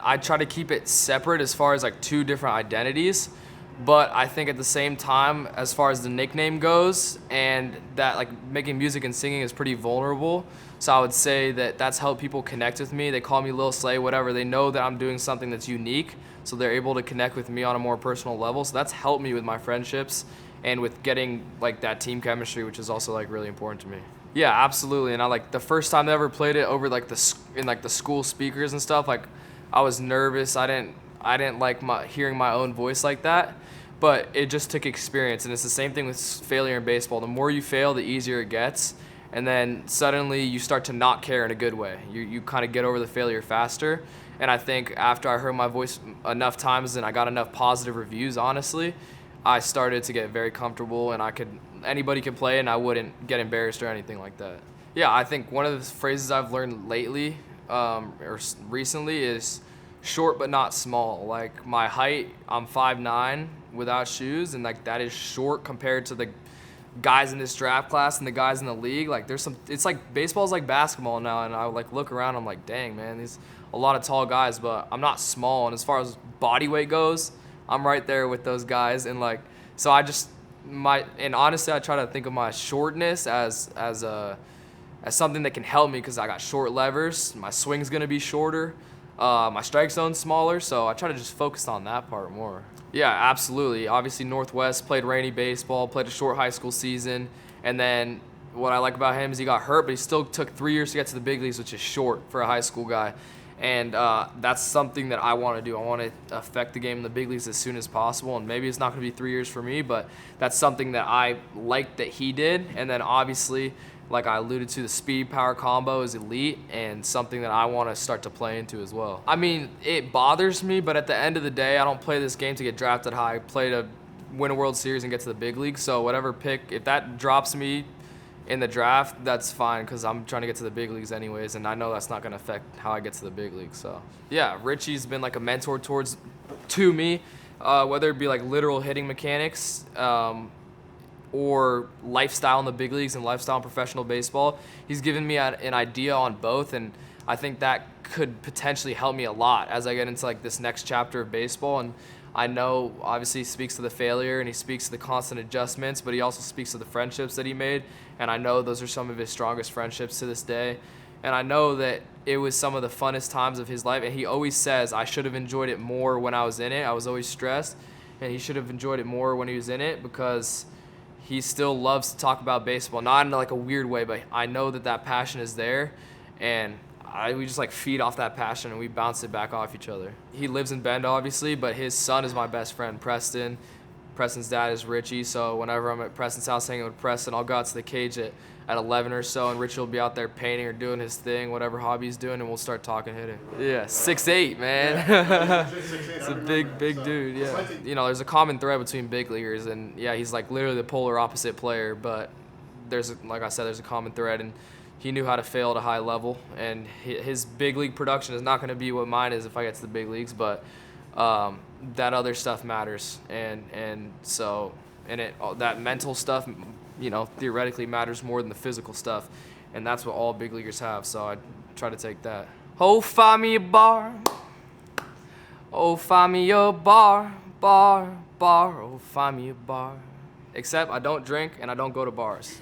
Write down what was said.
I try to keep it separate as far as like two different identities. But I think at the same time, as far as the nickname goes, and that like making music and singing is pretty vulnerable. So I would say that that's helped people connect with me. They call me Lil Slay, whatever. They know that I'm doing something that's unique, so they're able to connect with me on a more personal level. So that's helped me with my friendships and with getting like that team chemistry, which is also like really important to me. Yeah, absolutely. And I like the first time I ever played it over like in like the school speakers and stuff. Like I was nervous. I didn't like hearing my own voice like that. But it just took experience, and it's the same thing with failure in baseball. The more you fail, the easier it gets, and then suddenly you start to not care in a good way. You kind of get over the failure faster, and I think after I heard my voice enough times and I got enough positive reviews, honestly, I started to get very comfortable, and anybody could play, and I wouldn't get embarrassed or anything like that. Yeah, I think one of the phrases I've learned lately or recently is short but not small. Like my height, I'm 5'9" without shoes, and like that is short compared to the guys in this draft class and the guys in the league. Like it's like baseball's like basketball now, and I like look around, I'm like, dang man, these a lot of tall guys, but I'm not small. And as far as body weight goes, I'm right there with those guys. And like, so and honestly, I try to think of my shortness as something that can help me, because I got short levers, my swing's gonna be shorter. My strike zone's smaller, so I try to just focus on that part more. Yeah, absolutely. Obviously, Northwest, played rainy baseball, played a short high school season, and then what I like about him is he got hurt, but he still took 3 years to get to the big leagues, which is short for a high school guy. And that's something that I want to do. I want to affect the game in the big leagues as soon as possible, and maybe it's not going to be 3 years for me, but that's something that I like that he did. And then obviously, like I alluded to, the speed power combo is elite and something that I want to start to play into as well. I mean, it bothers me, but at the end of the day, I don't play this game to get drafted high. I play to win a World Series and get to the big league. So whatever pick, if that drops me in the draft, that's fine, because I'm trying to get to the big leagues anyways, and I know that's not going to affect how I get to the big leagues. So yeah, Richie's been like a mentor to me, whether it be like literal hitting mechanics, or lifestyle in the big leagues and lifestyle in professional baseball. He's given me an idea on both, and I think that could potentially help me a lot as I get into like this next chapter of baseball. And I know obviously he speaks to the failure and he speaks to the constant adjustments, but he also speaks to the friendships that he made, and I know those are some of his strongest friendships to this day. And I know that it was some of the funnest times of his life, and he always says, I should have enjoyed it more when I was in it. I was always stressed, and he should have enjoyed it more when he was in it, because he still loves to talk about baseball, not in like a weird way, but I know that passion is there, and we just like feed off that passion and we bounce it back off each other. He lives in Bend, obviously, but his son is my best friend, Preston. Preston's dad is Richie, so whenever I'm at Preston's house hanging with Preston, I'll go out to the cage at 11 or so, and Richie will be out there painting or doing his thing, whatever hobby he's doing, and we'll start talking hitting. Yeah, 6'8", man. Yeah. It's a big dude, yeah. You know, there's a common thread between big leaguers, and yeah, he's like literally the polar opposite player, but like I said, there's a common thread, and he knew how to fail at a high level, and his big league production is not going to be what mine is if I get to the big leagues, but that other stuff matters, and so that mental stuff, you know, theoretically matters more than the physical stuff, and that's what all big leaguers have. So I try to take that. Oh, find me a bar. Oh, find me a bar. Oh, find me a bar. Except I don't drink and I don't go to bars.